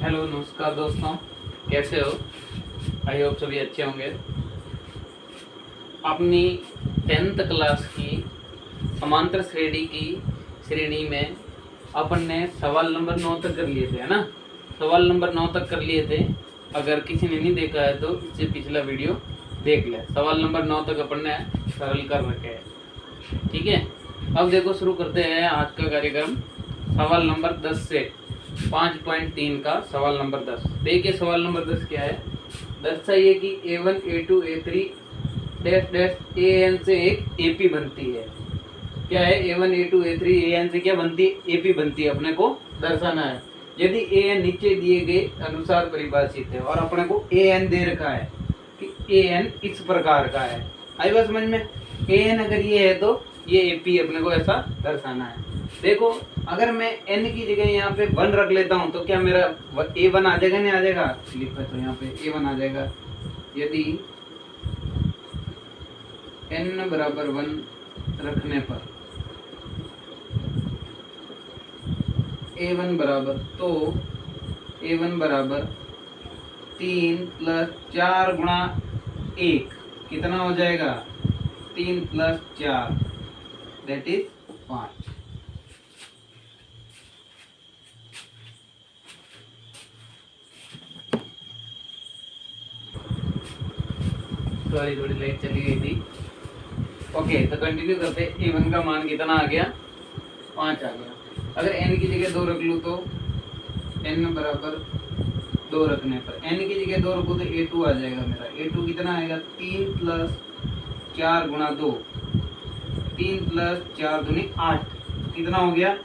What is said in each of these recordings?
Hello नमस्कार दोस्तों, कैसे हो? आई होप सभी अच्छे होंगे। अपनी 10th क्लास की समांतर श्रेणी में अपन ने सवाल नंबर 9 तक कर लिए थे, है ना। सवाल नंबर 9 तक कर लिए थे। अगर किसी ने नहीं देखा है तो इससे पिछला वीडियो देख ले। सवाल नंबर 9 तक अपन ने सरल कर रखे हैं, ठीक है। अब देखो, शुरू करते हैं आज का कार्यक्रम। सवाल नंबर 10 से 5.3 का सवाल नंबर 10। देखिए सवाल नंबर 10 क्या है। दर्शाइए कि A1 A2 A3 dash dash AN से एक AP बनती है। क्या है? A1 A2 A3 AN से क्या बनती है? AP बनती है। अपने को दर्शाना है। यदि AN नीचे दिए गए अनुसार परिभाषित है और अपने को AN दे रखा है कि AN इस प्रकार का है। आई बात समझ में? AN अगर ये है तो ये AP अपने को ऐसा दर्शाना है। देखो, अगर मैं n की जगह यहाँ पे 1 रख लेता हूँ तो क्या मेरा A1 आ जाएगा? नहीं आ जाएगा? लिखा तो यहाँ पे A1 आ जाएगा। यदि n बराबर 1 रखने पर A1 बराबर, तो A1 बराबर 3 + 4 गुणा 1 कितना हो जाएगा? 3 + 4 दैट इज 5। सॉरी, थोड़ी लाइट चली गई थी। ओके, तो कंटिन्यू करते। A1 का मान कितना आ गया? 5 आ गया। अगर n की जगह 2 रख लूँ तो n बराबर 2 रखने पर n की जगह 2 रखूँ तो A2 आ जाएगा मेरा। A2 कितना आएगा? 3 + 4 गुणा 2, 3 + 4 दूनी 8 कितना हो गया?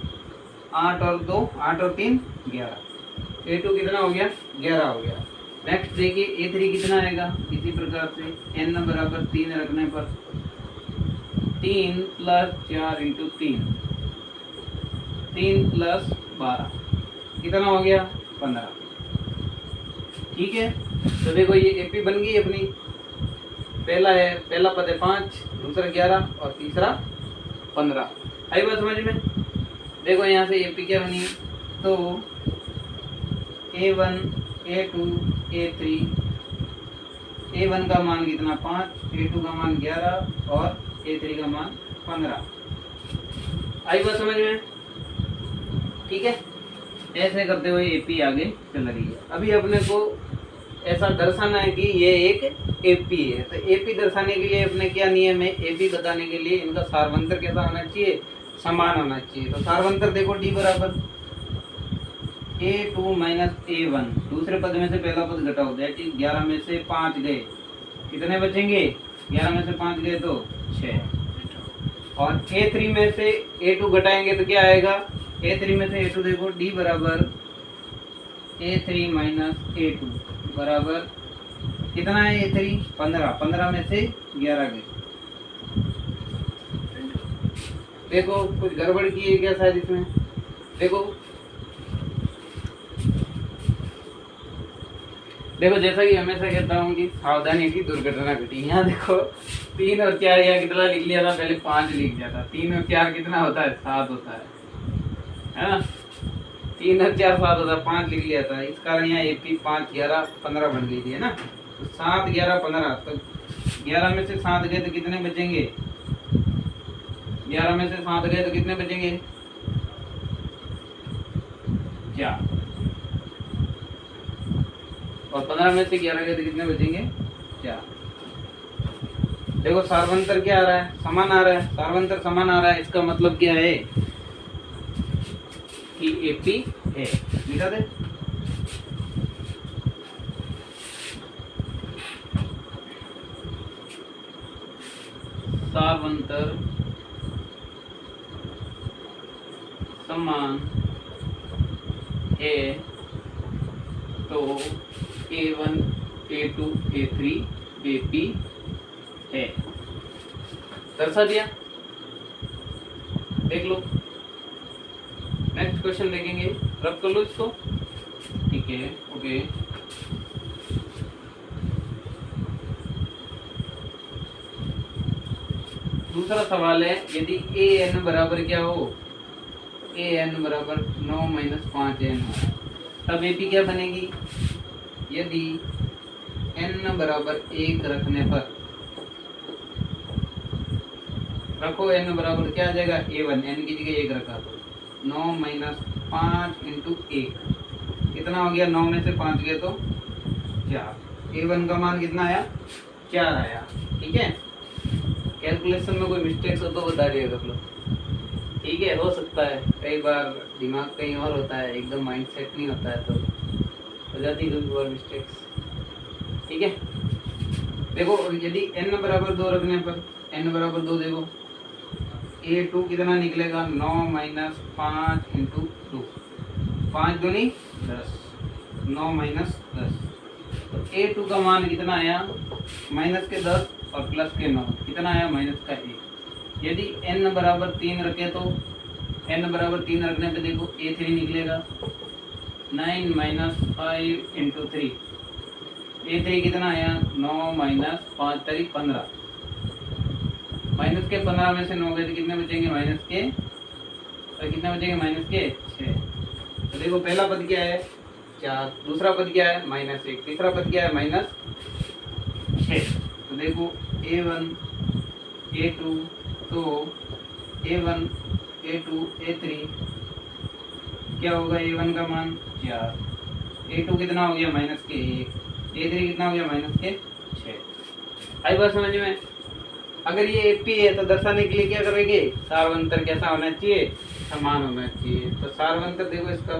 8 और 2, 8 और 3 11। A2 कितना हो गया? 11 हो गया। नेक्स्ट देखिए A3 कितना आएगा? इसी प्रकार से n बराबर 3 रखने पर 3 + 4 × 3, 3 + 12 कितना हो गया? 15। ठीक है, तो देखो ये AP बन गई अपनी। पहला पद है 5, दूसरा 11 और तीसरा 15। आई बात समझ में? देखो यहाँ से AP क्या बनी? तो A1 A2 A3, A1 का मान कितना? 5, A2 का मान 11 और A3 का मान 15। आई बात समझ में? ठीक है, ऐसे करते हुए AP आगे चल रही है। अभी अपने को ऐसा दर्शाना है कि ये एक AP है। तो AP दर्शाने के लिए अपने क्या नियम है? AP बताने के लिए इनका सार्वंतर कैसा होना चाहिए? समान होना चाहिए। तो सार्वंतर देखो D बराबर A2 - A1, दूसरे पद में से पहला पद घटाओ, दैट इज 11 में से 5 गए, कितने बचेंगे? 11 में से 5 गए तो 6। और A3 में से A2 घटाएंगे तो क्या आएगा? A3 में से A2 देखो, D बराबर A3 - A2 बराबर कितना है? A3 15, 15 में से 11 गए। देखो कुछ गड़बड़ की है क्या शायद इसमें? देखो जैसा कि हमेशा कहता हूँ कि सावधानी की दुर्घटना घटी। यहाँ देखो 3 और 4 यहाँ कितना लिख लिया था? पहले 5 लिख दिया था। 3 और 4 कितना होता है? 7 होता है ना। 3 और 4 7 होता है, 5 लिख लिया था। इस कारण यहाँ AP 5 11 15 बन गई थी, है ना। तो 7 11 15, तो 11 में से 7 गए तो कितने बचेंगे? 11 में से 7 गए तो कितने बचेंगे? 4। और 15 में से 11 गए तो कितने बचेंगे? 4। देखो सार्वंतर क्या आ रहा है? समान आ रहा है। सार्वंतर समान आ रहा है, इसका मतलब क्या है? कि AP है। लिखा दे। सार्वंतर समान है तो A1 A2 A3 AP है। दर्शा दिया, देख लो। नेक्स्ट क्वेश्चन देखेंगे, रब कर लो इसको। ठीक है, ओके। दूसरा सवाल है, यदि AN बराबर क्या हो? AN बराबर 9 - 5N हो। तब एपी क्या बनेगी, यदि n बराबर 1 रखने पर, रखो n बराबर क्या आ जाएगा a1, n की जगह 1 रखा तो 9 माइनस 5 इंटू 1 कितना हो गया, 9 में से 5 गए तो 4, a1 का मान कितना आया 4 आया। ठीक है, कैलकुलेशन में कोई मिस्टेक्स हो तो बता दिया कर लो। ठीक है, हो सकता है कई बार दिमाग कहीं और होता है, एकदम माइंड सेट नहीं होता है तो हो जाती है कभी बार मिस्टेक्स। ठीक है, देखो यदि n बराबर 2 रखने पर, n बराबर 2 देखो a2 कितना निकलेगा, 9 माइनस 5 इंटू 2, 5 दूनी 10, 9 माइनस 10, तो a2 का मान कितना आया, माइनस के 10 और प्लस के 9 कितना आया, माइनस का 1। यदि n बराबर 3 रखे तो n बराबर 3 रखने पे देखो a3 निकलेगा, 9 माइनस 5 इंटू 3, a3 कितना आया, 9 माइनस 5 तारीख 15, माइनस के 15 में से 9 गए तो कितने बचेंगे, माइनस के, और कितने बचेंगे, माइनस के 6। तो देखो पहला पद क्या है 4, दूसरा पद क्या है -1, तीसरा पद क्या है -6। तो देखो a1 a2, तो a1 a2 a3 क्या होगा, a1 का मान 4, a2 कितना हो गया माइनस के 1, a3 कितना हो गया माइनस के 6। आई बात समझ में। अगर ये एपी है तो दर्शाने के लिए क्या करेंगे, सार्वंतर कैसा होना चाहिए, समान होना चाहिए। तो सार्वंतर देखो इसका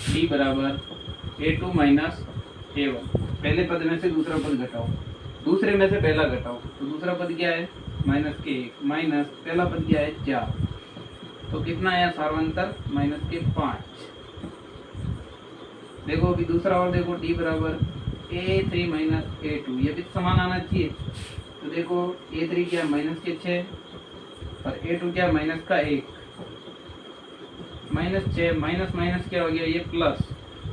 b बराबर a2 माइनस a1, पहले पद में से दूसरा पद घटाओ, दूसरे में से पहला घटाओ, तो दूसरा पद क्या है माइनस के 1 माइनस पहला पद क्या है 4, तो कितना आया सार्वंतर माइनस के 5। देखो अभी दूसरा और देखो d बराबर a3 माइनस a2, ये भी समान आना चाहिए। तो देखो a3 क्या माइनस के 6 और a2 क्या माइनस का 1, माइनस 6 माइनस माइनस क्या हो गया ये प्लस,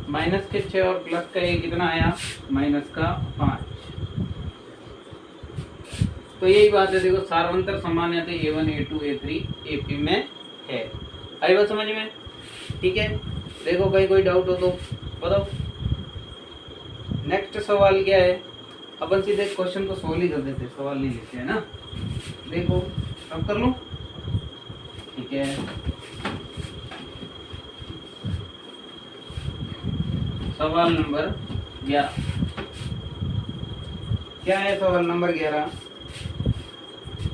माइनस के 6 और प्लस का 1 कितना आया माइनस का 5। तो यही बात है, देखो सार्वंतर समान है तो a1 a2 a3 AP में है। आई बात समझ में। ठीक है, देखो भाई कोई डाउट हो तो बताओ। नेक्स्ट सवाल क्या है, अपन सीधे क्वेश्चन को सोल्व ही कर देते, सवाल नहीं लेते है ना। देखो अब कर लो। ठीक है, सवाल नंबर 11 क्या है, सवाल नंबर 11,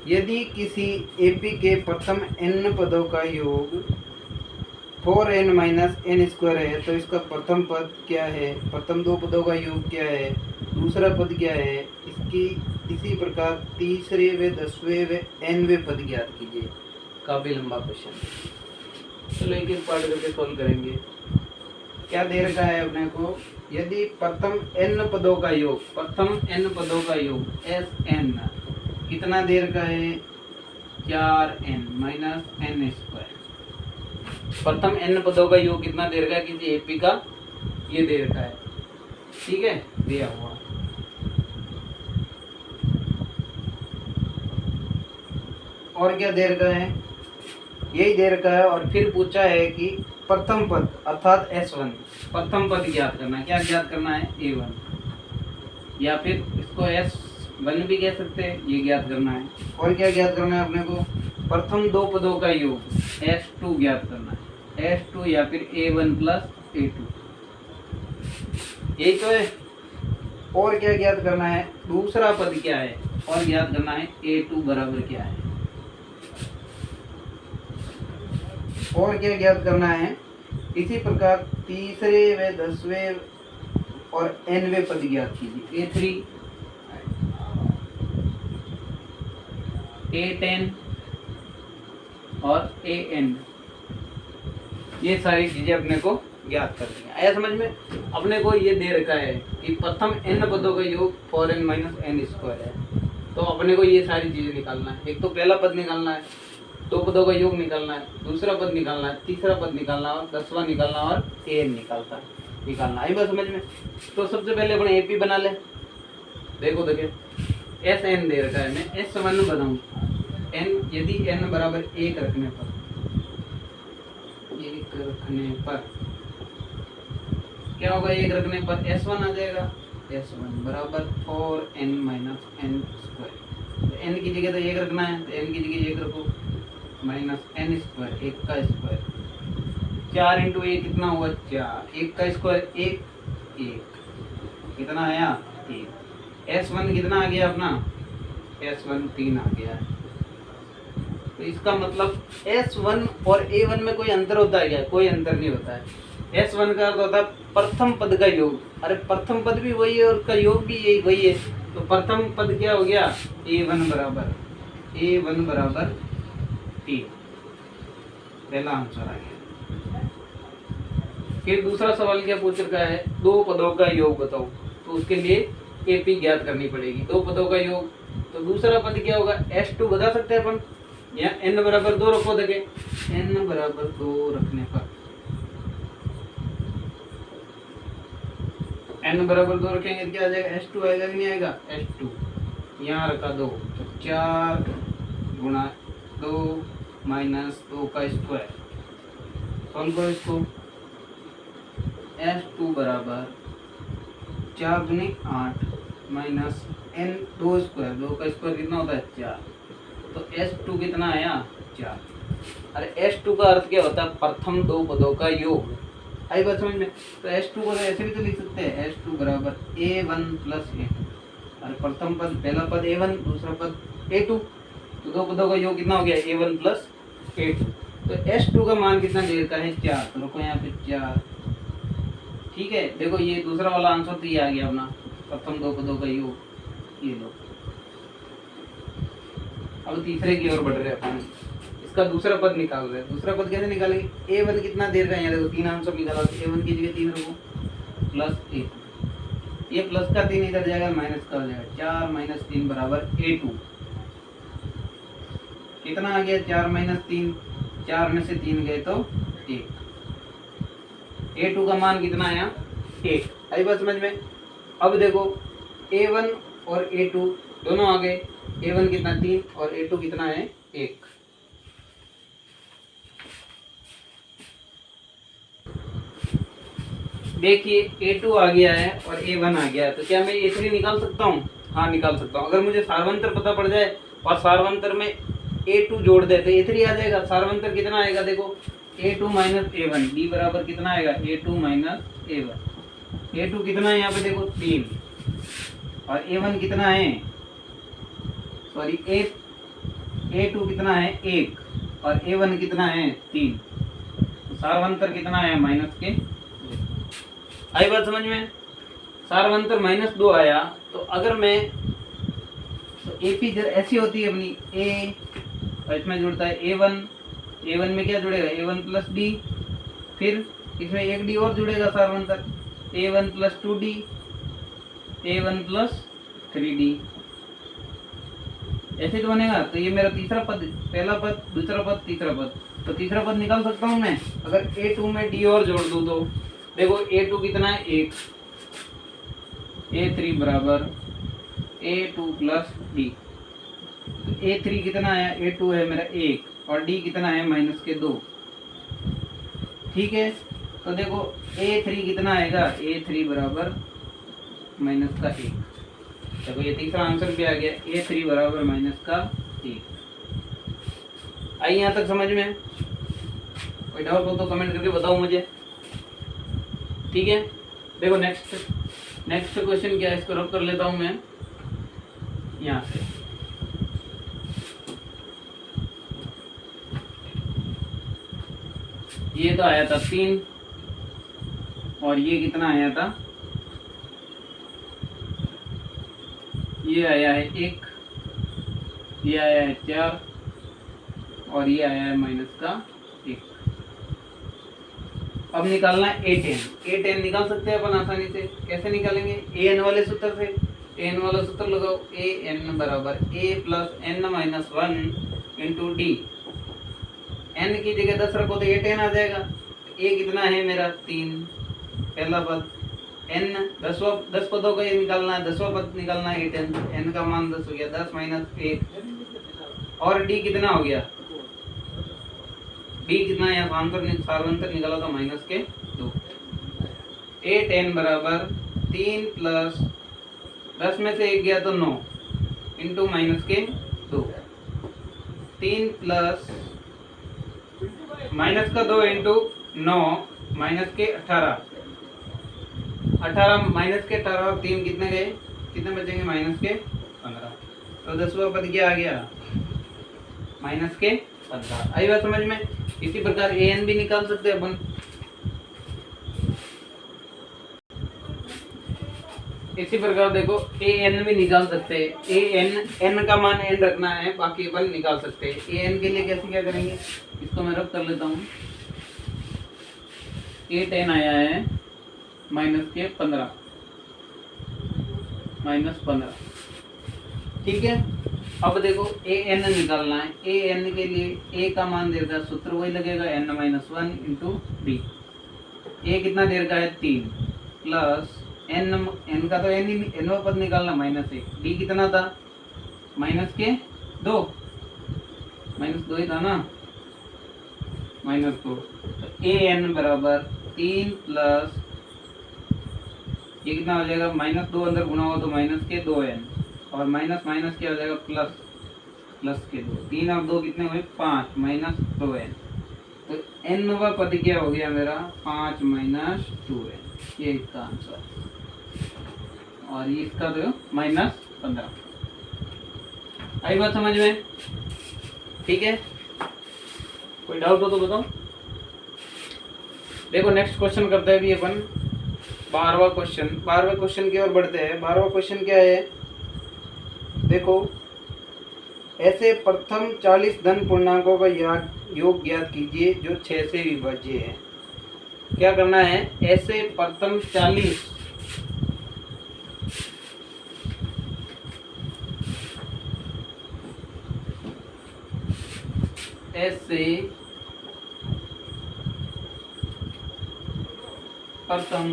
यदि किसी एपी के प्रथम n पदों का योग 4n माइनस n स्क्वायर है तो इसका प्रथम पद क्या है, प्रथम दो पदों का योग क्या है, दूसरा पद क्या है, इसकी इसी प्रकार तीसरे व 10वें व nवें पद ज्ञात कीजिए। काफी लंबा क्वेश्चन, चलो एक एक पार्ट करके सॉल्व करेंगे। क्या दे रखा है अपने को, यदि प्रथम n पदों का योग, प्रथम n पदों का योग Sn कितना दे रखा है 4n माइनस n स्क्वायर। प्रथम n पदों का योग कितना दे रखा है किसी एपी का, ये दे रखा है। ठीक है, दिया हुआ। और क्या दे रखा है, यही दे रखा है। और फिर पूछा है कि प्रथम पद अर्थात S1, प्रथम पद ज्ञात करना है। क्या ज्ञात करना है A1, या फिर इसको S1 भी कह सकते हैं, ये ज्ञात करना है। और क्या ज्ञात करना है अपने को, प्रथम दो पदों का योग S2 ज्ञात करना है, S2 या फिर A1 प्लस A2, यही तो है। और क्या ज्ञात करना है, दूसरा पद क्या है, और ज्ञात करना है A2 बराबर क्या है। और क्या ज्ञात करना है, इसी प्रकार तीसरे व 10वें और nवें पद ज्ञात कीजिए। A3 A10 और AN, ये सारी चीजें अपने को ज्ञात करनी है। आया समझ में। अपने को ये दे रखा है कि प्रथम n पदों का योग 4n माइनस n स्क्वायर है, तो अपने को ये सारी चीजें निकालना है। एक तो पहला पद निकालना है, दो पदों का योग निकालना है, दूसरा पद निकालना है, तीसरा पद निकालना है, और 10वां निकालना और an निकालना है। बस समझ में। तो सबसे पहले अपने एपी बना ले। देखो Sn दे रखा है, मैं S1 बनाऊँ। n यदि n बराबर 1 रखने पर क्या होगा, एक रखने पर S1 आ जाएगा, S1 बराबर 4n माइनस एन स्क्वायर। तो n की जगह तो एक रखना है, तो n की जगह एक रखो, माइनस एन स्क्वायर, एक का स्क्वायर, 4 इंटू एक कितना हुआ 4, एक का स्क्वायर एक, कितना आया 3। S1 कितना आ गया अपना, S1 3 आ गया। तो इसका मतलब S1 और A1 में कोई अंतर होता है क्या, कोई अंतर नहीं होता है। S1 का अर्थ होता है प्रथम पद का योग, अरे प्रथम पद भी वही है और उसका योग भी यही वही है। तो प्रथम पद क्या हो गया, A1 बराबर 3, पहला आंसर आ गया। फिर दूसरा सवाल क्या पूछ रखा है, दो पदों का योग बताओ। तो उसके लिए AP ज्ञात करनी पड़ेगी, दो पदों का योग। तो दूसरा पद क्या होगा, S2 बता सकते हैं अपन, या n बराबर 2 रखो, देखे n बराबर 2 रखने पर, n बराबर 2 रखेंगे क्या आ जाएगा, S2 आएगा कि नहीं आएगा, S2 यहाँ रखा 2, तो 4 गुणा 2 माइनस 2 का स्क्वायर, सॉल्व करो इसको। S2 बराबर 4 दूनी 8 माइनस n 2 स्क्वायर, 2 का स्क्वायर कितना होता है 4, तो S2 कितना आया 4। अरे S2 का अर्थ क्या होता है, प्रथम दो पदों का योग। आई बात समझ में। तो S2 को ऐसे भी तो लिख सकते हैं, S2 बराबर A1 प्लस A2। अरे प्रथम पद, पहला पद A1, दूसरा पद A2, तो दो पदों का योग कितना हो गया A1 प्लस A2। तो S2 का मान कितना दे देता है 4, तो रुको यहाँ पे 4, ठीक है। देखो ये दूसरा वाला आंसर तो ये आ गया अपना, प्रथम दो पदों का योग, ये लो। अब तीसरे की ओर बढ़ रहे हैं अपन, इसका दूसरा पद निकाल रहे हैं। दूसरा पद कैसे निकालेंगे, A1 कितना देर का है, यहाँ देखो 3 आंसर निकाला, तो A1 की जगह 3 रखो प्लस A2, ये प्लस का 3 इधर जाएगा, माइनस का हो जाएगा, 4 माइनस 3 बराबर A2। कितना आ गया 4 माइनस 3, 4 में से 3 गए तो 1, A2 का मान कितना आया 1। आई बात समझ में। अब देखो A1 और A2 दोनों आ गए, A1 कितना 3 और A2 कितना है 1। देखिए A2 आ गया है और A1 आ गया है, तो क्या मैं A3 निकाल सकता हूँ, हाँ निकाल सकता हूँ। अगर मुझे सार्वंतर पता पड़ जाए और सार्वंतर में A2 जोड़ दे तो A3 आ जाएगा। सार्वंतर कितना आएगा, देखो A2 माइनस A1, D बराबर कितना आएगा A2 माइनस A1। A2 कितना है यहाँ पे देखो 3, और A1 कितना है, सॉरी A2 कितना है 1, और A1 कितना है 3, तो सार्वंतर कितना आया माइनस के 2। आई बात समझ में। सार्वंतर -2 आया, तो अगर मैं, तो AP जर ऐसी होती है अपनी A, और इसमें जुड़ता है A1 में क्या जुड़ेगा A1 प्लस D, फिर इसमें एक D और जुड़ेगा सार्वंतर, A1 plus 2D, A1 plus 3D, ऐसे तो बनेगा। तो ये मेरा तीसरा पद, पहला पद, दूसरा पद, तीसरा पद, तो तीसरा पद निकाल सकता हूँ मैं अगर A2 में D और जोड़ दूँ तो। देखो A2 कितना है 1, A3 बराबर A2 प्लस D, तो A3 कितना आया, A2 है मेरा 1 और D कितना है माइनस के 2, ठीक है। तो देखो A3 कितना आएगा, A3 बराबर माइनस का 1। देखो ये तीसरा आंसर भी आ गया, A3 बराबर माइनस का 1। आई यहाँ तक समझ में। कोई डाउट हो तो कमेंट करके बताओ मुझे, ठीक है। देखो नेक्स्ट क्वेश्चन क्या है, इसको रब कर लेता हूँ मैं यहाँ से। ये तो आया था 3 और ये कितना आया था, ये आया है 1, ये आया है 4 और ये आया है माइनस का 1। अब निकालना है A10 निकाल सकते हैं अपन आसानी से। कैसे निकालेंगे, AN वाले सूत्र से। AN वाला सूत्र लगाओ, AN बराबर A plus N minus 1 into D। N की जगह 10 रखो तो A10 आ जाएगा। A कितना है मेरा 3, पहला पद, N 10 पदों का ये निकालना है, 10वां पद निकालना है A10, N का मान 10 हो गया, 10 माइनस 1, और D कितना हो गया, D कितना है, सार्वंतर निकाला था माइनस के 2, 8n बराबर 3 प्लस 10 में से 1 गया तो 9 इंटू माइनस के 2, 3 प्लस माइनस का 2 इंटू 9 माइनस के 18, 18 माइनस के 18 और 3 कितने गए, कितने बचेंगे, माइनस के 15। तो 10वां पद क्या आ गया, माइनस के 15। आई बात समझ में। इसी प्रकार an भी निकाल सकते हैं अपन। इसी प्रकार देखो an भी निकाल सकते हैं। n का मान n रखना है, बाकी अपन निकाल सकते हैं। an के लिए कैसे क्या करेंगे, इसको मैं रब कर लेता हूँ। 8n आया है माइनस के 15, माइनस 15, ठीक है। अब देखो an निकालना है। an के लिए a का मान देगा, सूत्र वही लगेगा n minus 1 into D. a कितना देर का है 3 प्लस n का तो n पद निकालना माइनस 1, डी कितना था माइनस के 2, माइनस 2 ही था ना, माइनस 2। तो an बराबर 3 प्लस ये कितना हो जाएगा, माइनस 2 अंदर गुना हो तो माइनस के 2n, और माइनस माइनस क्या हो जाएगा, प्लस, प्लस के 2, 3 और 2 कितने हुए 5, माइनस 2n। तो nवा पद क्या हो गया मेरा 5 माइनस 2n, ये इसका आंसर। और ये इसका तो माइनस 15। आई बात समझ में, ठीक है। कोई डाउट हो तो बताओ। देखो नेक्स्ट क्वेश्चन करते हैं अभी अपन 12वां क्वेश्चन। 12वें क्वेश्चन की ओर बढ़ते हैं। 12वां क्वेश्चन क्या है, देखो ऐसे प्रथम 40 धन पूर्णांकों का योग ज्ञात कीजिए जो 6 से विभाज्य है। क्या करना है, ऐसे प्रथम 40 ऐसे प्रथम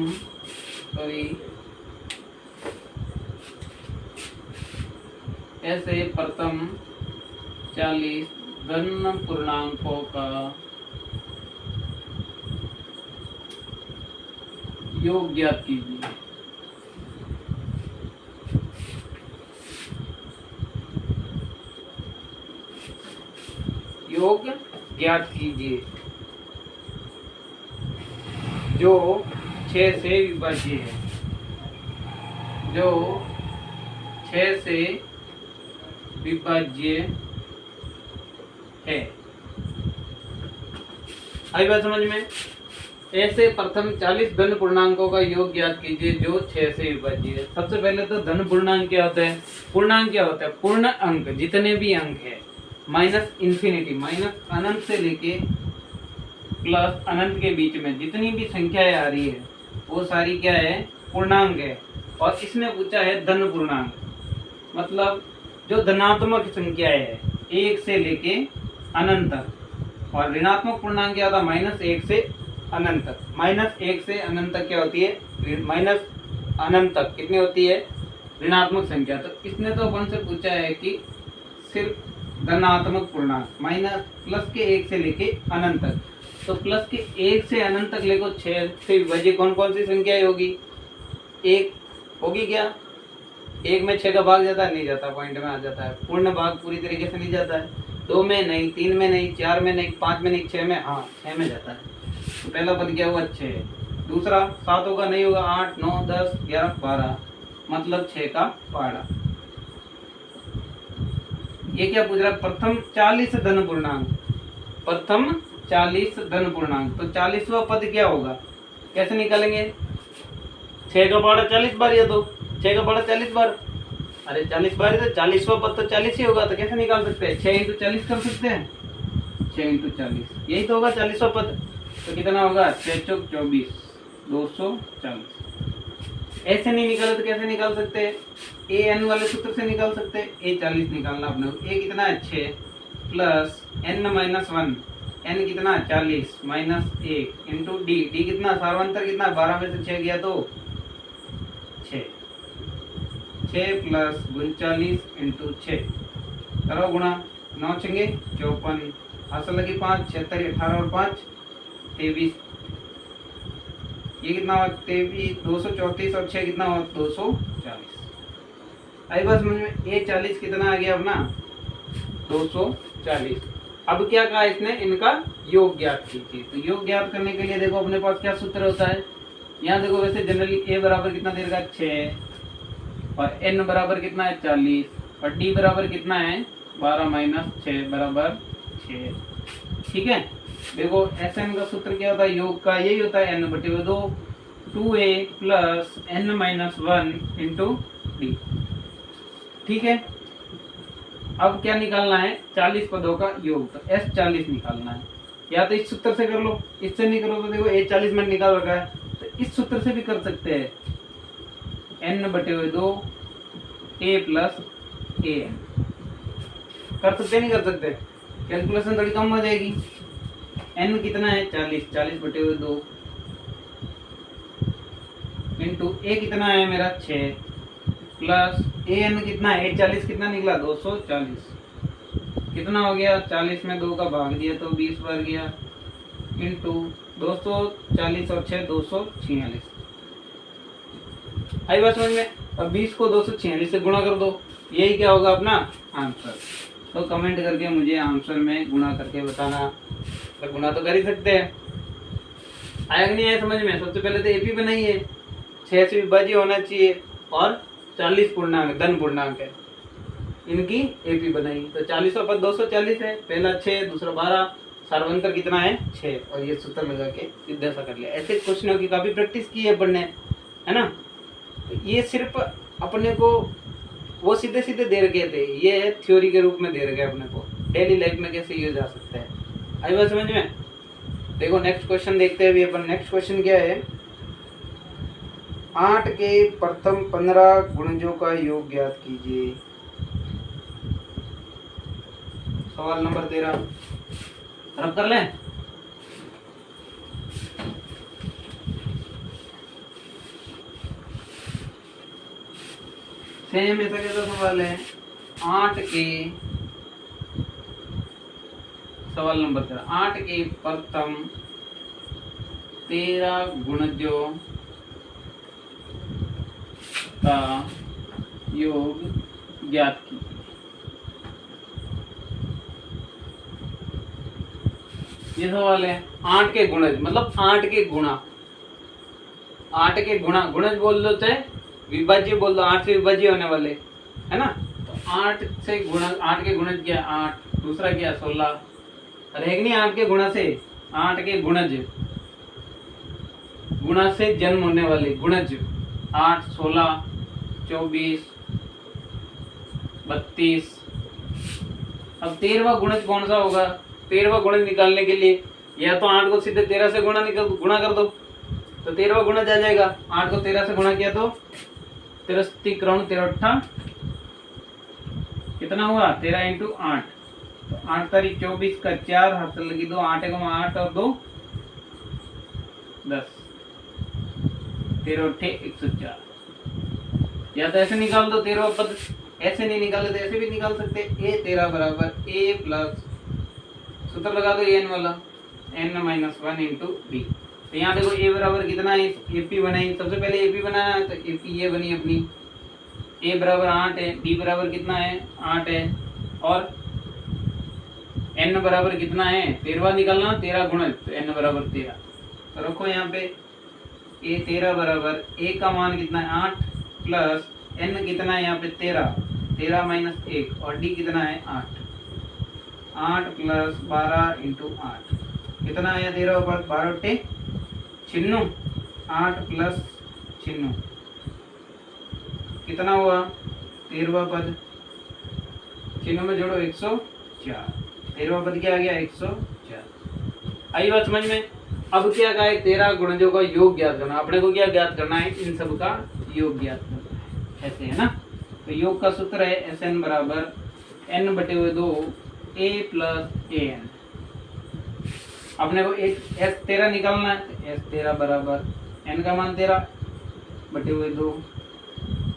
ऐसे प्रथम 40 धन पूर्णांकों का योग ज्ञात कीजिए। योग ज्ञात कीजिए जो 6 से विभाज्य है, जो 6 से विभाज्य है। आई बात समझ में। ऐसे प्रथम 40 धन पूर्णांकों का योग ज्ञात कीजिए जो 6 से विभाज्य है। सबसे पहले तो धन पूर्णांक क्या होता है, पूर्णांक क्या होता है, पूर्ण अंक जितने भी अंक है, माइनस इन्फिनिटी, माइनस अनंत से लेके प्लस अनंत के बीच में जितनी भी संख्याएं आ रही है वो सारी क्या है, पूर्णांक है। और इसने पूछा है धन पूर्णांक, मतलब जो धनात्मक संख्याएं है 1 से लेके अनंत तक। और ऋणात्मक पूर्णांक क्या होता है, -1 से अनंत तक। -1 से अनंत तक क्या होती है, माइनस अनंत तक कितनी होती है, ऋणात्मक संख्या। तो इसने तो अपन से पूछा है कि सिर्फ धनात्मक पूर्णांक, माइनस प्लस के 1 से लेके अनंत तक। तो प्लस के 1 से अनंत तक लेको 6 से विभाज्य कौन कौन सी संख्याएं होगी, 1 होगी क्या, 1 में 6 का भाग जाता है, नहीं जाता, पॉइंट में आ जाता है। पूर्ण भाग पूरी तरीके से नहीं जाता है, 2 में नहीं, 3 में नहीं, 4 में नहीं, 5 में नहीं, 6 में, हाँ 6 में जाता है। तो पहला पद क्या हुआ 6, दूसरा 7 होगा, नहीं होगा, 8 9 10 11 12, मतलब 6 का पहाड़ा। ये क्या पूछ रहा है, प्रथम 40 धन पूर्णांक, प्रथम 40 धन पूर्णांक। तो 40वां पद क्या होगा, कैसे निकालेंगे, 6 का पहाड़ा 40 बार, या तो 6 का पहाड़ा 40 बार, अरे 40 बार है तो 40वां पद तो 40 ही होगा। तो कैसे निकाल सकते हैं, 6 × 40 कर सकते हैं, 6 × 40 यही तो होगा 40वां पद। तो कितना होगा, 6 चौक 24, 240। ऐसे नहीं निकाले तो कैसे निकाल सकते हैं, an वाले सूत्र से निकाल सकते हैं। a 40 निकालना अपने को, a कितना है 6 प्लस n-1, n कितना 40 माइनस 1 इंटू डी, डी कितना सार्वंतर कितना 12 में से 6 गया तो 6, 6 प्लस 39 इंटू 6 करो गुणा, 9 छंगे 54, हासिल लगी 5, 76 18 और 5 23, ये कितना हुआ 23, 234 और 6 कितना हुआ 240। आई बात समझ में। ये 40 कितना आ गया अपना 240। अब क्या कहा इसने, इनका योग ज्ञात कीजिए। तो योग ज्ञात करने के लिए देखो अपने पास क्या सूत्र होता है। यहाँ देखो वैसे जनरली ए बराबर कितना दे रखा है 6 और एन बराबर कितना है 40 और डी बराबर कितना है 12 माइनस 6 बराबर 6। ठीक है। देखो एस एन का सूत्र क्या होता है योग का, यही होता है एन बटे 2 2a plus N minus 1 into d. ठीक है। अब क्या निकालना है 40 पदों का योग, तो एस 40 निकालना है। या तो इस सूत्र से कर लो, इससे नहीं करो तो देखो ए 40 मैंने निकाल रखा है, तो इस सूत्र से भी कर सकते हैं एन बटे 2 ए प्लस ए एन। कर सकते नहीं कर सकते, कैलकुलेशन थोड़ी कम हो जाएगी। एन कितना है 40, 40 बटे 2 इंटू ए कितना है मेरा 6 प्लस ए एन कितना है 40 कितना निकला 240। कितना हो गया 40 में 2 का भाग दिया तो 20 बार गया इंटू 240 और 6 246। आई बात समझ में। अब 20 को 246 से गुणा कर दो, यही क्या होगा अपना आंसर। तो कमेंट करके मुझे आंसर में गुणा करके बताना। तो गुणा तो कर ही सकते हैं, आया कि नहीं आया समझ में। सबसे पहले तो एपी बनाइए, 6 से विभाज्य होना चाहिए और 40 पूर्णांक धन पूर्णांक है, इनकी एपी बनाई। तो 40 पद 240 है, पहला 6 दूसरा 12, सार्वंतर कितना है 6 और ये सूत्र लगा के सीधा सा कर लिया। ऐसे क्वेश्चनों की काफी प्रैक्टिस की है पढ़ने, है ना। तो ये सिर्फ अपने को वो सीधे सीधे दे रखे थे, ये थ्योरी के रूप में दे रखे अपने को, डेली लाइफ में कैसे यूज आ सकता है। आई बात समझ में। देखो नेक्स्ट क्वेश्चन देखते हैं अभी अपन। नेक्स्ट क्वेश्चन क्या है 8 के प्रथम 15 गुणजों का योग ज्ञात कीजिए। सवाल नंबर 13 रब कर लें। सेम ऐसा कैसा सवाल है 8 के सवाल नंबर 13 8 के प्रथम 13 गुणजों का योग ज्ञात कीजिए। ये सवाल है 8 के गुणज मतलब 8 के गुणा, 8 के गुणा, गुणज बोल दो चाहे विभाज्य बोल दो, 8 से विभाज्य होने वाले है ना। तो 8 से गुणा, 8 के गुणज क्या 8, दूसरा क्या 16, रहेगी नहीं 8 के गुणा से 8 के गुणज, गुणा से जन्म होने वाले गुणज 8 16 24 32। अब 13वां गुणज कौन सा होगा, 13वां गुणज निकालने के लिए या तो 8 को सीधे 13 से गुणा कर दो तो 13वां गुणज आ जाएगा। 8 को 13 से गुणा किया तो 13 13 कितना हुआ 13 इंटू 8, तो 8 तारीख 24 का 4 हाथ लगी 2, 8 8 और 2 10, 13 104। या तो ऐसे निकाल दो 13 पद, ऐसे नहीं निकाले तो ऐसे भी निकाल सकते। ए 13 बराबर ए प्लस सूत्र लगा दो एन वाला n माइनस 1 इंटू बी। तो यहाँ देखो ए बराबर कितना है एपी बनाई, सबसे पहले एपी बनाना है तो एपी ये बनी अपनी ए बराबर 8 है, डी बराबर कितना है 8 है और n बराबर कितना है 13 निकालना 13 गुणज तो n बराबर 13। तो रखो यहाँ पे ए 13 बराबर ए का मान कितना है 8 प्लस n कितना है यहाँ पे 13 माइनस 1 और डी कितना है 8 प्लस 12 इंटू 8 कितना आया 13 पर 12 टे 96, 8 प्लस 96 कितना हुआ 13वां पद, 96 में जोड़ो 104, 13वां पद क्या आ गया 104। आई बात समझ में। अब क्या कहा है 13 गुणजों का योग ज्ञात करना, अपने को क्या ज्ञात करना है इन सब का योग ज्ञात करना है, ऐसे है ना। तो योग का सूत्र है एस एन बराबर n बटे हुए 2 a प्लस ए एन। अपने को एक S13 निकालना है, S13 बराबर n का मान 13 बटे हुए 2,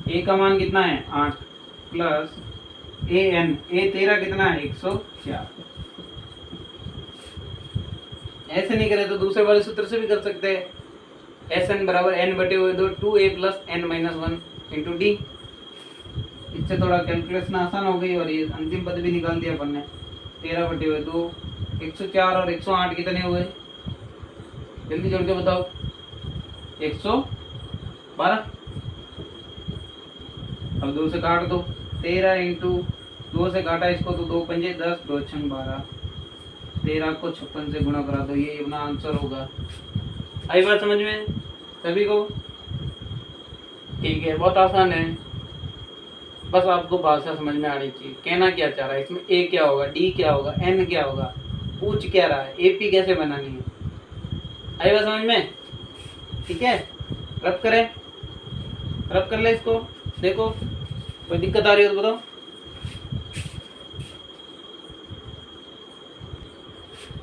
a का मान कितना है 8 प्लस ए एन, ए 13 कितना है 104। ऐसे नहीं करे तो दूसरे वाले सूत्र से भी कर सकते हैं, एस एन बराबर एन बटे हुए 2 2a plus N minus 1 into d. इससे थोड़ा कैलकुलेशन आसान हो गई और ये अंतिम पद भी निकाल दिया अपन ने। 13 बटे हुए 2, 104 और 108 कितने हुए? जल्दी जोड़ के बताओ। 112। अब 2 से काट दो। 13 इंटू 2 से काटा इसको तो 2 पंजे 10, 2 छंग 12। 13 को 56 से गुणा करा दो, ये अपना आंसर होगा। आई बात समझ में सभी को? ठीक है, बहुत आसान है, बस आपको भाषा समझ में आनी चाहिए। कहना क्या चाह रहा है इसमें, ए क्या होगा, डी क्या होगा, एन क्या होगा, पूछ क्या रहा है, एपी कैसे बनानी है। आई बात समझ में? ठीक है, रब करें, रब कर ले इसको। देखो कोई दिक्कत आ रही हो तो बताओ।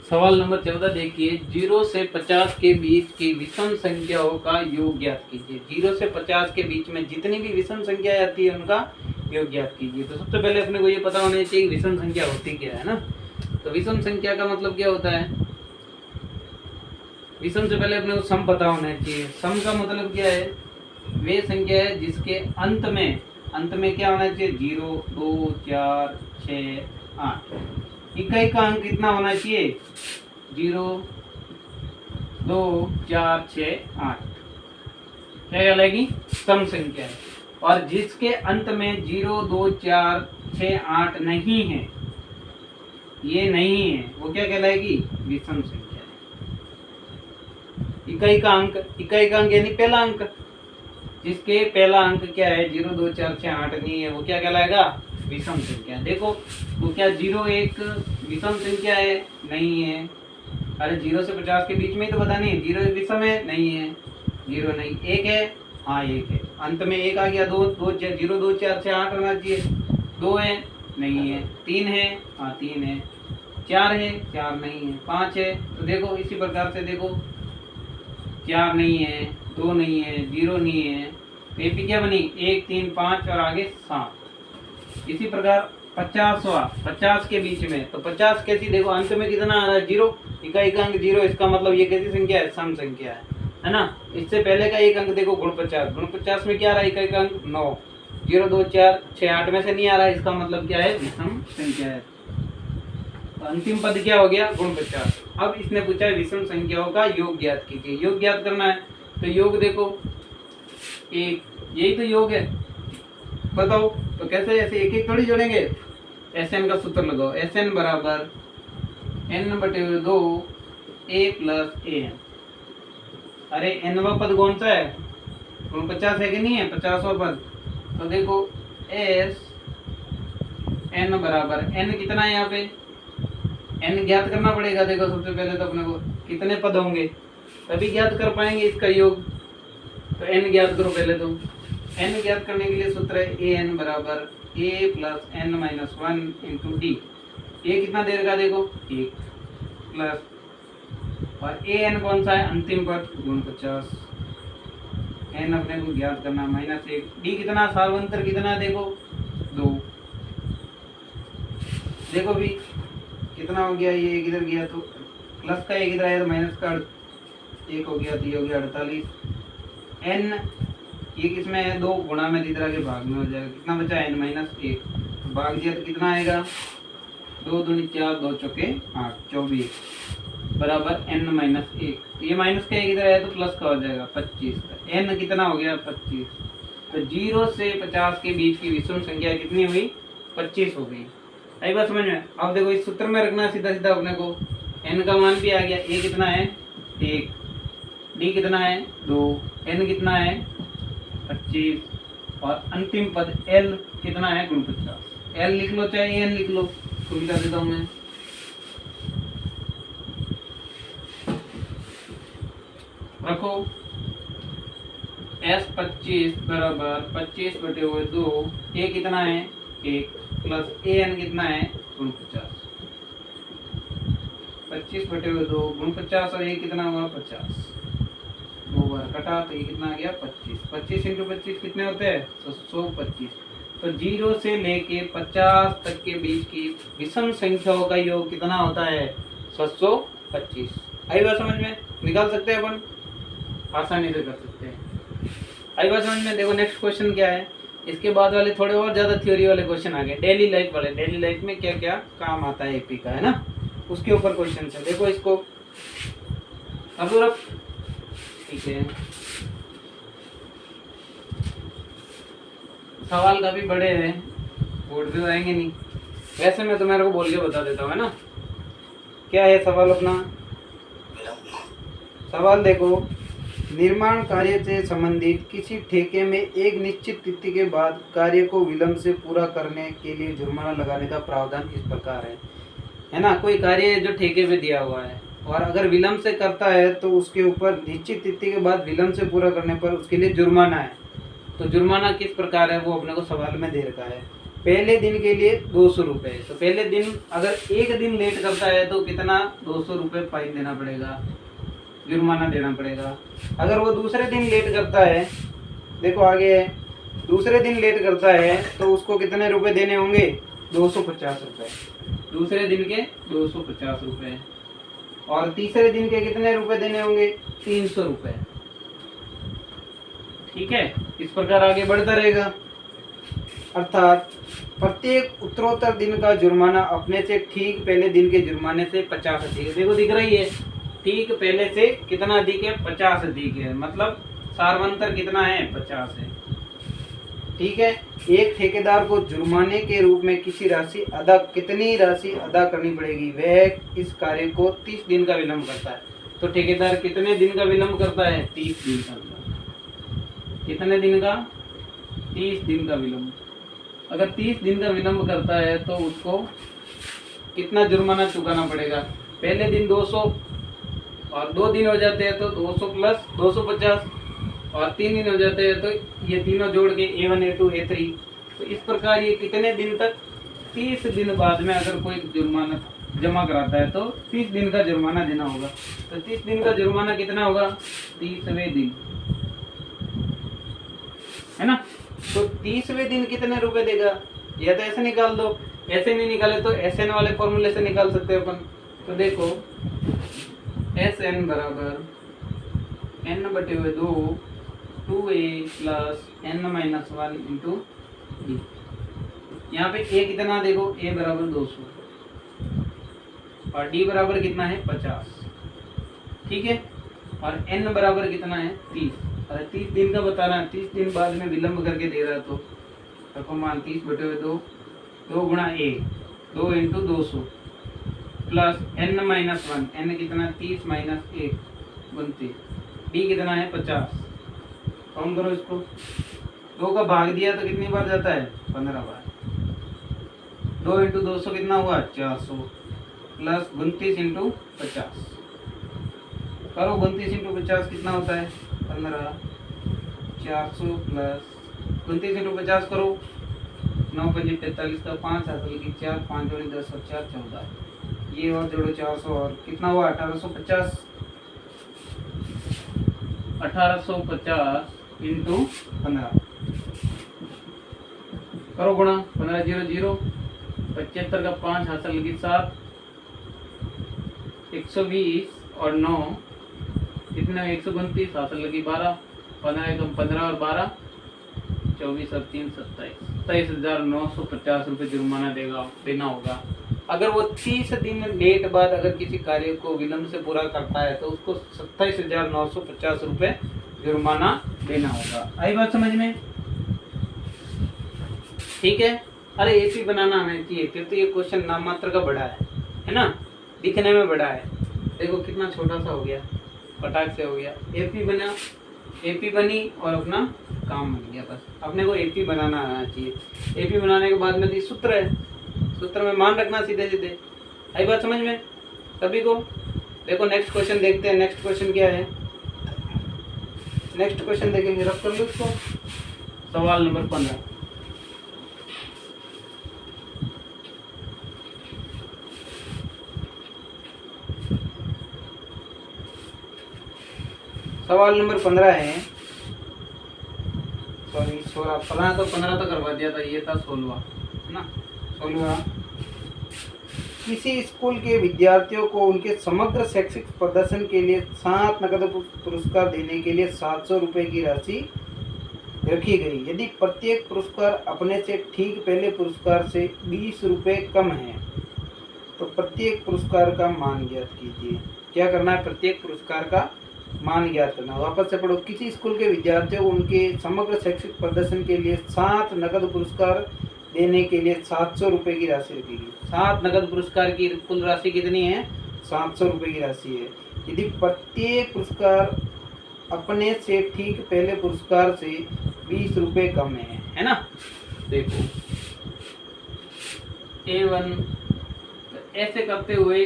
सवाल नंबर 14 देखिए, 0 से 50 के बीच की विषम संख्याओं का योग ज्ञात कीजिए। 0 से 50 के बीच में जितनी भी विषम संख्या आती है उनका योग ज्ञात कीजिए। तो सबसे पहले अपने को ये पता होना चाहिए विषम संख्या होती क्या है ना। तो विषम संख्या का मतलब क्या होता है? विषम से पहले अपने को सम पता होना चाहिए। सम का मतलब क्या है? वे संख्या है जिसके अंत में क्या होना चाहिए? 0 2 4 6 8। इकाई का अंक कितना होना चाहिए? 0 2 4 6 8। क्या कहलाएगी? सम संख्या है। और जिसके अंत में 0 2 4 6 8 नहीं है, ये नहीं है, वो क्या कहलाएगी? विषम संख्या है। इकाई का अंक यानी पहला अंक, जिसके पहला अंक क्या है? 0 2 4 6 8 नहीं है, वो क्या कहलाएगा? विषम संख्या। देखो वो क्या 0 एक विषम संख्या है? नहीं है। अरे 0 से 50 के बीच में ही तो बतानी है। 0 विषम है? नहीं है। 0 नहीं। 1 है? हाँ 1 है। अंत में 1 आ गया। 2 2 0 2 4 6 8 होना चाहिए। 2 है? नहीं है। 3 है? हाँ 3 है। 4 है? 4 नहीं है। 5 है? तो देखो इसी प्रकार से देखो 4 नहीं है, 2 नहीं है, 0 नहीं है, तो ये क्या बनी? 1 3 5 और आगे 7। इसी प्रकार 50 के बीच में, तो 50 कैसी? देखो अंत में कितना आ रहा है? 0। इकाई का अंक 0, इसका मतलब ये कैसी संख्या है? सम संख्या है ना। इससे पहले का एक अंक देखो गुण 50 में क्या आ रहा है? इकाई का अंक 9। 0 2 4 6 8 में से नहीं आ रहा है, इसका मतलब क्या है? विषम संख्या है। तो अंतिम पद क्या हो गया? गुण 50। अब इसने पूछा है विषम संख्याओं का योग ज्ञात कीजिए। योग ज्ञात करना है तो योग देखो एक, यही तो योग है। बताओ तो कैसे? ऐसे एक एक थोड़ी जोड़ेंगे। एस एन का सूत्र लगाओ। एस एन बराबर एन बटे 2 ए प्लस ए एन। अरे एनवा पद कौन सा है? गुण 50 है कि नहीं है? 50वां पद। तो देखो एस एन बराबर एन कितना है यहाँ पे? एन ज्ञात करना पड़ेगा। देखो सबसे पहले तो अपने को कितने पद होंगे तभी ज्ञात कर पाएंगे इसका योग। तो एन ज्ञात करो पहले। तो एन ज्ञात करने के लिए सूत्र है ए एन बराबर A plus N minus 1 into D. A कितना देर का? देखो 1 प्लस, और ए एन कौन सा है? अंतिम पद गुण 50। एन अपने को ज्ञात करना -1। डी कितना? सार्वंतर कितना? देखो 2। देखो भी कितना हो गया? ये किधर गया? तो प्लस का एक इधर आया तो माइनस का 1 हो गया, तो ये हो गया 48। एन ये किसमें है? 2 गुणा में इधर आगे भाग में हो जाएगा। कितना बचा? N minus 1। भाग दिया तो कितना आएगा? 2 दूनी 4 2 चौके 8 24 बराबर एन माइनस 1। ये माइनस का एक इधर आया तो प्लस का हो जाएगा 25। एन कितना हो गया? 25। तो 0 से 50 के बीच की विषम संख्या कितनी हुई? 25 हो गई। आई बात समझ में? अब देखो इस सूत्र में रखना सीधा सीधा अपने को। एन का मान भी आ गया। ए कितना है? 1। डी कितना है? 2। एन कितना है? 25। और अंतिम पद एल कितना है? गुण 50। एल लिख लो चाहे एन लिख लो, सुविधा देता हूँ मैं। रखो एस 25 बराबर 25 बटे हुए 2। ए कितना है? 1 प्लस ए एन कितना है? गुण 50। 25 बटे हुए 2 गुण 50 और ये कितना हुआ? 50। 2 बार कटा तो ये कितना आ गया? 25। 25 इंटू 25 कितने होते हैं? 725। तो 0 से लेके 50 तक के बीच की विषम संख्याओं का योग कितना होता है? 725। आई बात समझ में? निकाल सकते हैं अपन। आसानी से कर सकते हैं। आई बात समझ में। देखो नेक्स्ट क्वेश्चन क्या है, इसके बाद वाले थोड़े और ज़्यादा थ्योरी वाले क्वेश्चन आ गए, डेली लाइफ वाले। डेली लाइफ में क्या क्या काम आता है एपी का, है ना, उसके ऊपर क्वेश्चन है। देखो इसको अब ठीक है, सवाल काफी बड़े हैं, बोर्ड पे आएंगे नहीं, वैसे मैं तुम्हारे को बोल के बता देता हूँ, है ना। क्या है सवाल अपना, सवाल देखो, निर्माण कार्य से संबंधित किसी ठेके में एक निश्चित तिथि के बाद कार्य को विलंब से पूरा करने के लिए जुर्माना लगाने का प्रावधान इस प्रकार है ना। कोई कार्य जो ठेके पे दिया हुआ है और अगर विलंब से करता है तो उसके ऊपर निश्चित तिथि के बाद विलंब से पूरा करने पर उसके लिए जुर्माना है। तो जुर्माना किस प्रकार है वो अपने को सवाल में दे रखा है। पहले दिन के लिए 200 रुपये, तो पहले दिन अगर एक दिन लेट करता है तो कितना 200 रुपये फाइन देना पड़ेगा, जुर्माना देना पड़ेगा। अगर वो दूसरे दिन लेट करता है, देखो आगे है, दूसरे दिन लेट करता है तो उसको कितने रुपए देने होंगे, 250 रुपये, दूसरे दिन के 250 रुपये। और तीसरे दिन के कितने रुपए देने होंगे, 300 रुपये। ठीक है, इस प्रकार आगे बढ़ता रहेगा। अर्थात प्रत्येक उत्तरोत्तर दिन का जुर्माना अपने से ठीक पहले दिन के जुर्माने से 50 अधिक है। देखो दिख रही है, ठीक पहले से कितना अधिक है, 50 अधिक है, मतलब सार्वंतर कितना है, 50 है। ठीक है, एक ठेकेदार को जुर्माने के रूप में कितनी राशि अदा करनी पड़ेगी, वह इस कार्य को 30 दिन का विलंब करता है। तो ठेकेदार कितने दिन का विलंब करता है, 30 दिन का। कितने दिन का, 30 दिन का विलंब। अगर 30 दिन का विलंब करता है तो उसको कितना जुर्माना चुकाना पड़ेगा, पहले दिन 200 और 2 दिन हो जाते हैं तो 200 प्लस 250 और 3 दिन हो जाते हैं तो ये तीनों जोड़ के A1 A2 A3। तो इस प्रकार ये कितने दिन तक, 30 दिन बाद में अगर कोई जुर्माना जमा कराता है तो 30 दिन का जुर्माना देना होगा। तो 30 दिन का जुर्माना कितना होगा, 30वें दिन, है ना। तो 30वें दिन कितने रुपए देगा, या तो ऐसे निकाल दो, ऐसे नहीं निकाले तो SN वाले फॉर्मूले से निकाल सकते हैं अपन। तो देखो SN बराबर n/2 2a plus n-1 into d। यहाँ पे a कितना, देखो a बराबर 200 और d बराबर कितना है, 50। ठीक है, और n बराबर कितना है, 30। अरे 30 दिन का बताना है, 30 दिन बाद में विलंब करके दे रहा है तो रखो मान 30/2, 2 गुणा a, 2 into 200 plus n-1, n कितना, 30 माइनस 1 29, d कितना है, 50। काउंट करो इसको, 2 का भाग दिया तो कितनी बार जाता है, 15 बार। 2 इंटू 200 कितना हुआ, 400 प्लस 29 इंटू 50। करो 29 इंटू 50 कितना होता है, 15। 400 प्लस 29 इंटू 50 करो, 9 5 45 का 5 हासिल की 4, 5 जोड़ी 10 और 4 14। ये और जोड़ो 400 और कितना हुआ, 1850। 1850 इंटू 15 करो गुणा, 15 0 0, 75 का 5 हासिल की 7, 120 और 9 कितने, 129 हासिल लगी 12, 15 कम 15 और 12 24 और 3 27, 27,950 रुपये जुर्माना देना होगा। अगर वो 30 दिन लेट बाद अगर किसी कार्य को विलंब से पूरा करता है तो उसको 27,950 रुपये जुर्माना देना होगा। आई बात समझ में, ठीक है। अरे एपी बनाना हमें चाहिए, फिर तो ये क्वेश्चन नाम मात्र का बड़ा है ना, दिखने में बड़ा है। देखो कितना छोटा सा हो गया, फटाक से हो गया, एपी बना, एपी बनी और अपना काम बन गया। बस अपने को एपी बनाना आना चाहिए। एपी बनाने के बाद में सूत्र है, सूत्र में मान रखना सीधे सीधे। आई बात समझ में सभी को। देखो नेक्स्ट क्वेश्चन देखते हैं, नेक्स्ट क्वेश्चन क्या है, नेक्स्ट क्वेश्चन देखेंगे, रख कर लो इसको। सवाल नंबर 15, सवाल नंबर 15 है, सॉरी 16 तो 15 तो करवा दिया था, ये था 16, है ना। 16 किसी स्कूल के विद्यार्थियों को उनके समग्र शैक्षिक प्रदर्शन के लिए 7 नकद पुरस्कार देने के लिए 700 रुपये की राशि रखी गई। यदि प्रत्येक पुरस्कार अपने से ठीक पहले पुरस्कार से 20 रुपये कम है तो प्रत्येक पुरस्कार का मान ज्ञात कीजिए। क्या करना है? प्रत्येक पुरस्कार का मान ज्ञात करना। वापस से पढ़ो। किसी स्कूल के विद्यार्थियों को उनके समग्र शैक्षिक प्रदर्शन के लिए 7 नकद पुरस्कार देने के लिए 700 रुपये की राशि रखी गई। 7 नकद पुरस्कार की कुल राशि कितनी है? 700 रुपये की राशि है। यदि प्रत्येक पुरस्कार अपने से ठीक पहले पुरस्कार से 20 रुपये कम है ना। देखो A1 ऐसे करते हुए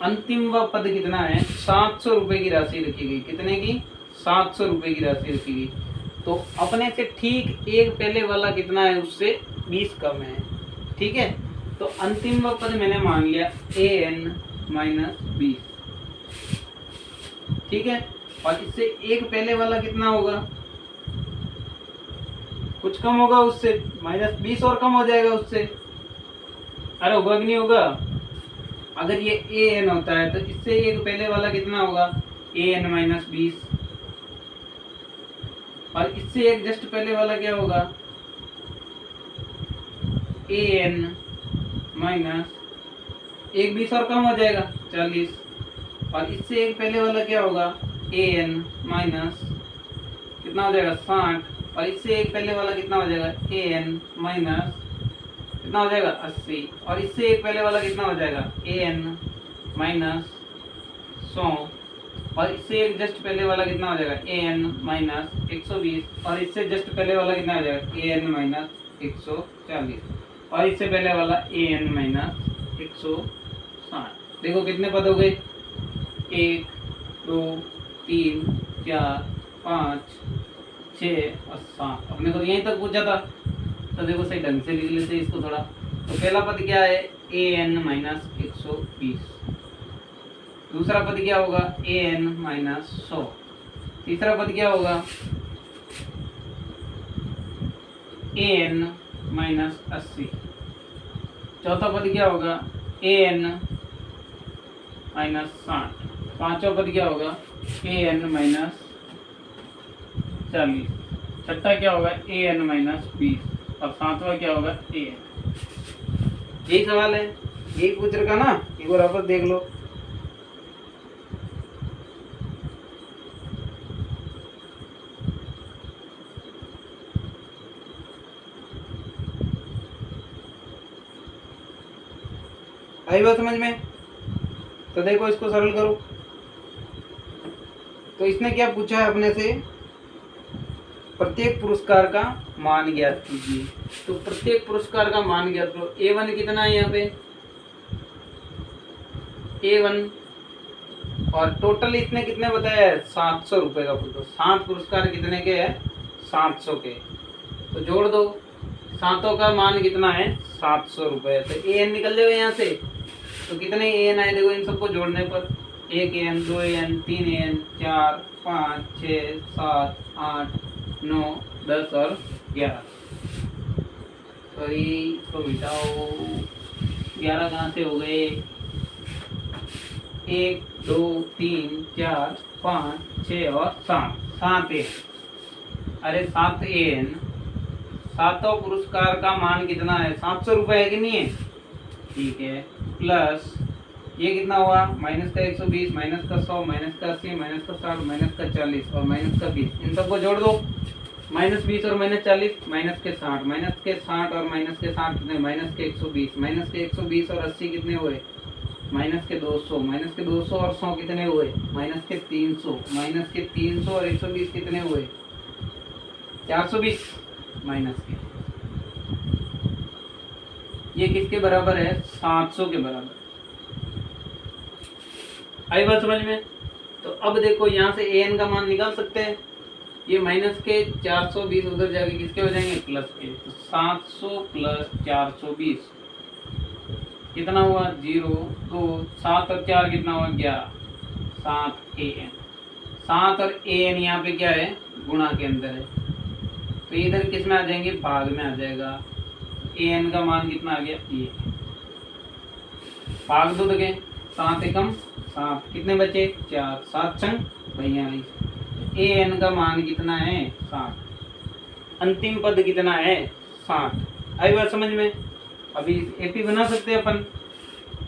अंतिम व पद कितना है? 700 रुपये की राशि रखी गई। कितने की? 700 रुपये की राशि रखी गई। तो अपने से ठीक एक पहले वाला कितना है? उससे 20 कम है। ठीक है, तो अंतिम व पद मैंने मान लिया AN माइनस 20। ठीक है, और इससे एक पहले वाला कितना होगा? कुछ कम होगा उससे, माइनस 20 और कम हो जाएगा उससे। अरे होगा कि नहीं होगा? अगर ये AN होता है तो इससे एक पहले वाला कितना होगा? AN minus 20। और इससे एक जस्ट पहले वाला क्या होगा? AN माइनस एक 20 और कम हो जाएगा 40। और इससे एक पहले वाला क्या होगा? AN माइनस कितना हो जाएगा? 60। और इससे एक पहले वाला कितना हो जाएगा? AN माइनस कितना हो जाएगा? 80। और इससे एक पहले वाला कितना हो जाएगा? AN minus 100। और इससे एक जस्ट पहले वाला कितना हो जाएगा? AN minus 120। और इससे जस्ट पहले वाला कितना हो जाएगा? AN minus 140। और इससे पहले वाला AN माइनस 160। देखो कितने पद हो गए? 1 2 3 4 5 6 और 7। अपने को यहीं तक पूछा था, तो देखो सही ढंग से लिख लेते इसको थोड़ा। तो पहला पद क्या है? AN minus 120। दूसरा पद क्या होगा? AN minus 100। तीसरा पद क्या होगा? AN minus 80। चौथा पद क्या होगा? AN minus 60। पांचवा पद क्या होगा? AN minus 40। छठा क्या होगा? AN minus 20। और सातवां क्या होगा? AN। यही सवाल है, यही पूछ रखा ना। एक बार वापस देख लो। आई बात समझ में? तो देखो इसको सरल करो। तो इसने क्या पूछा है अपने से? प्रत्येक पुरस्कार का मान ज्ञात कीजिए। तो प्रत्येक पुरस्कार का मान ज्ञात करो। A1 कितना है यहाँ पे? A1 और टोटल इसने कितने बताया है? 700 रुपये का पुरस्कार। 7 पुरस्कार कितने के है? 700 के। तो जोड़ दो, सातों का मान कितना है? 700 रुपये। तो AN निकल जाएगा यहाँ से। तो कितने AN आए? देखो इन सबको जोड़ने पर 1 AN 2 AN 3 AN 4 5 6 7 8 9 10 और 11। सॉरी तो मिटाओ, 11 कहाँ से हो गए? 1 2 3 4 5 6 और 7। 7 AN। अरे 7 AN, सातों पुरस्कार का मान कितना है? 700 रुपये है कि नहीं है? ठीक है, प्लस ये कितना हुआ? माइनस का 120, माइनस का 100, माइनस का 80, माइनस का 60, माइनस का 40 और माइनस का 20। इन सबको जोड़ दो। माइनस 20 और माइनस 40, माइनस के 60, माइनस के 60 और माइनस के 60 कितने? माइनस के 120, माइनस के 120 और 80 कितने हुए? माइनस के 200, माइनस के 200 और 100 कितने हुए? माइनस के 300, माइनस के 300 और 120 कितने हुए? 420 माइनस के। ये किसके बराबर है? 700 के बराबर। आई बात समझ में? तो अब देखो यहाँ से AN का मान निकाल सकते हैं। ये माइनस के 420 उधर जाके किसके हो जाएंगे? प्लस के। तो 700 प्लस 420 कितना हुआ? 0 2 7 और 4 कितना हुआ? 11। 7 AN। 7 और AN यहाँ पे क्या है? गुणा के अंदर है। तो इधर किस में आ जाएंगे? भाग में आ जाएगा। AN का मान कितना आ गया? ये। भाग दो देखें, 7 एकम 7, कितने बचे 4, 7 छंग 42। ए एन का मान कितना है 60, अंतिम पद कितना है 60। आई बात समझ में? अभी एपी बना सकते हैं अपन।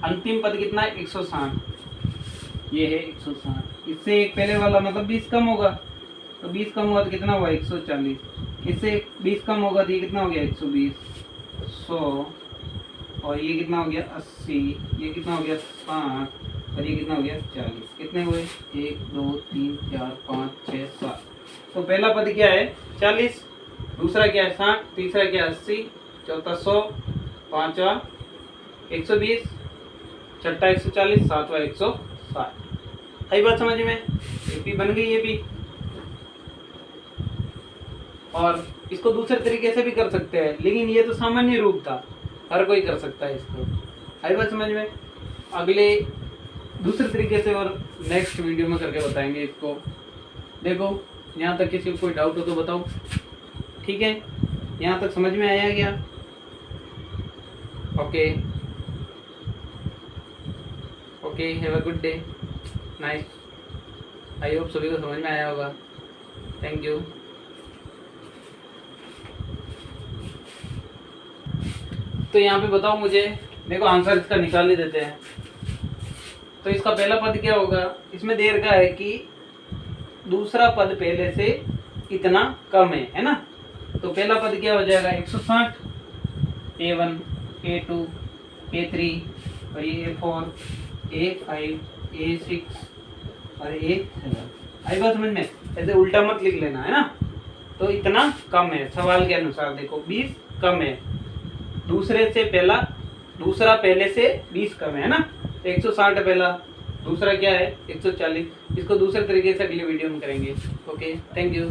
अंतिम पद कितना है 160, ये है 160। इससे एक पहले वाला मतलब 20 कम होगा, तो 20 कम हुआ तो कितना हुआ 140। इससे 20 कम होगा तो ये कितना हो गया 120, 100, और ये कितना हो गया 80, ये कितना हो गया 60, और ये कितना हो गया 40। कितने हुए 1 2 3 4 5 6 7। तो पहला पद क्या है 40, दूसरा क्या है 60, तीसरा क्या है 80, चौथा 100, पांचवा 120, छठा 140, सातवां 160। आई बात समझ में? एपी बन गई ये भी। और इसको दूसरे तरीके से भी कर सकते हैं, लेकिन ये तो सामान्य रूप था, हर कोई कर सकता है इसको। आई बात समझ में? अगले दूसरे तरीके से और नेक्स्ट वीडियो में करके बताएंगे इसको। देखो यहाँ तक किसी को कोई डाउट हो तो बताओ। ठीक है, यहाँ तक समझ में आया क्या? Okay okay, have a good day, nice. I hope सभी को समझ में आया होगा। Thank you. तो यहाँ पे बताओ मुझे, देखो आंसर इसका निकाल ही देते हैं। तो इसका पहला पद क्या होगा, इसमें दे रखा है कि दूसरा पद पहले से इतना कम है ना। तो पहला पद क्या हो जाएगा 160, A1 A2 A3 और ये A4 A5 A6 और A7। आई बात समझ में? ऐसे उल्टा मत लिख लेना है ना। तो इतना कम है सवाल के अनुसार, देखो 20 कम है, दूसरे से पहला, दूसरा पहले से 20 कम है ना। 160 है पहला, दूसरा क्या है 140। इसको दूसरे तरीके से अगली वीडियो में करेंगे। Okay, thank you.